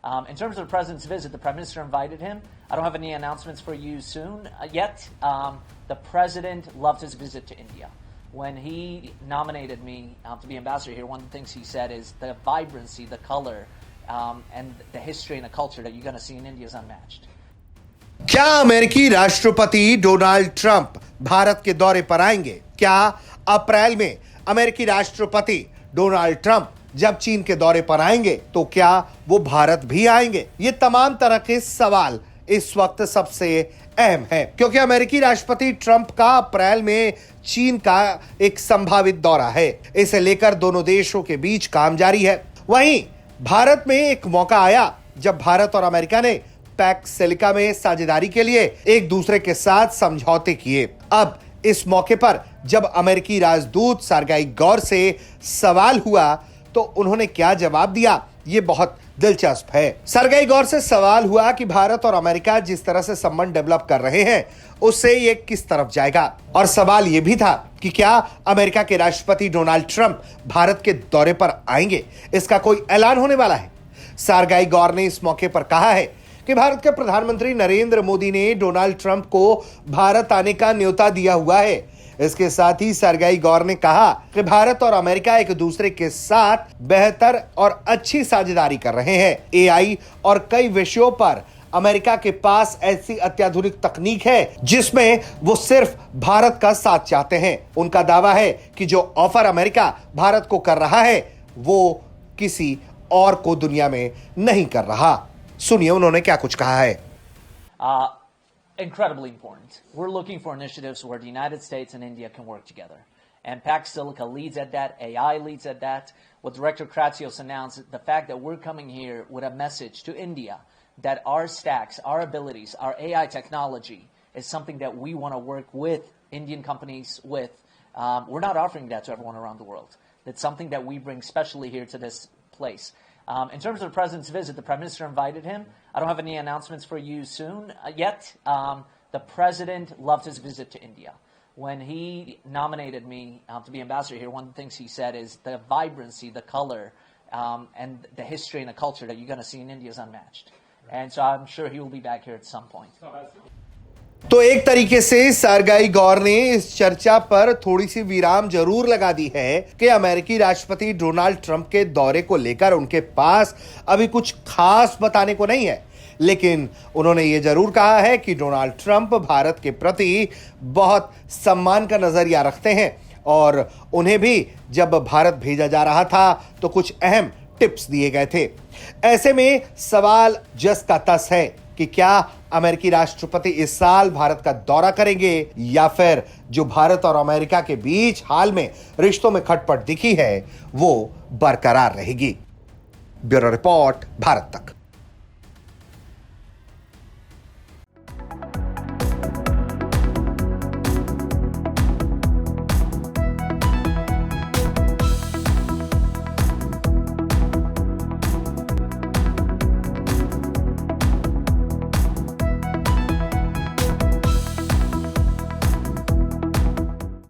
In terms of the president's visit, the prime minister invited him. I don't have any announcements for you soon yet. The president loved his visit to India. When he nominated me to be ambassador here, one of the things he said is the vibrancy, the color, and the history and the culture that you're going to see in India is unmatched. क्या अमेरिकी राष्ट्रपति Donald Trump Bharat के दौरे पर आएंगे? क्या अप्रैल में अमेरिकी राष्ट्रपति डोनाल्ड ट्रंप जब चीन के दौरे पर आएंगे तो क्या वो भारत भी आएंगे? ये तमाम तरह के सवाल इस वक्त सबसे अहम है, क्योंकि अमेरिकी राष्ट्रपति ट्रंप का अप्रैल में चीन का एक संभावित दौरा है। इसे लेकर दोनों देशों के बीच काम जारी है। वहीं भारत में एक मौका आया जब भारत और अमेरिका ने पैक्स सिलिका में साझेदारी के लिए एक दूसरे के साथ समझौते किए। अब इस मौके पर जब अमेरिकी राजदूत सरगेई गौर से सवाल हुआ तो उन्होंने क्या जवाब दिया, ये बहुत दिलचस्प है। सरगेई गौर से सवाल हुआ कि भारत और अमेरिका जिस तरह से संबंध डेवलप कर रहे हैं उससे ये किस तरफ जाएगा, और सवाल ये भी था कि क्या अमेरिका के राष्ट्रपति डोनाल्ड ट्रंप भारत के दौरे पर आएंगे, इसका कोई ऐलान होने वाला है। सरगेई गौर ने इस मौके पर कहा है कि भारत के प्रधानमंत्री नरेंद्र मोदी ने डोनाल्ड ट्रंप को भारत आने का न्योता दिया हुआ है। इसके साथ ही सरगेई गौर ने कहा कि भारत और अमेरिका एक दूसरे के साथ बेहतर और अच्छी साझेदारी कर रहे हैं। एआई और कई विषयों पर अमेरिका के पास ऐसी अत्याधुनिक तकनीक है जिसमें वो सिर्फ भारत का साथ चाहते हैं। उनका दावा है कि जो ऑफर अमेरिका भारत को कर रहा है वो किसी और को दुनिया में नहीं कर रहा। सुनिए उन्होंने क्या कुछ कहा है। Incredibly important. We're looking for initiatives where the United States and India can work together. And Pax Silica leads at that, AI leads at that. What Director Kratsios announced, the fact that we're coming here with a message to India that our stacks, our abilities, our AI technology is something that we want to work with Indian companies with. We're not offering that to everyone around the world. It's something that we bring specially here to this place. In terms of the president's visit, the prime minister invited him. I don't have any announcements for you soon yet. The president loved his visit to India. When he nominated me to be ambassador here, one of the things he said is the vibrancy, the color, and the history and the culture that you're going to see in India is unmatched. And so I'm sure he will be back here at some point. तो एक तरीके से Sergei गौर ने इस चर्चा पर थोड़ी सी विराम जरूर लगा दी है कि अमेरिकी राष्ट्रपति डोनाल्ड ट्रंप के दौरे को लेकर उनके पास अभी कुछ खास बताने को नहीं है, लेकिन उन्होंने ये जरूर कहा है कि डोनाल्ड ट्रंप भारत के प्रति बहुत सम्मान का नजरिया रखते हैं और उन्हें भी जब भारत भेजा जा रहा था तो कुछ अहम टिप्स दिए गए थे। ऐसे में सवाल जस का तस है कि क्या अमेरिकी राष्ट्रपति इस साल भारत का दौरा करेंगे या फिर जो भारत और अमेरिका के बीच हाल में रिश्तों में खटपट दिखी है वो बरकरार रहेगी। ब्यूरो रिपोर्ट, भारत तक।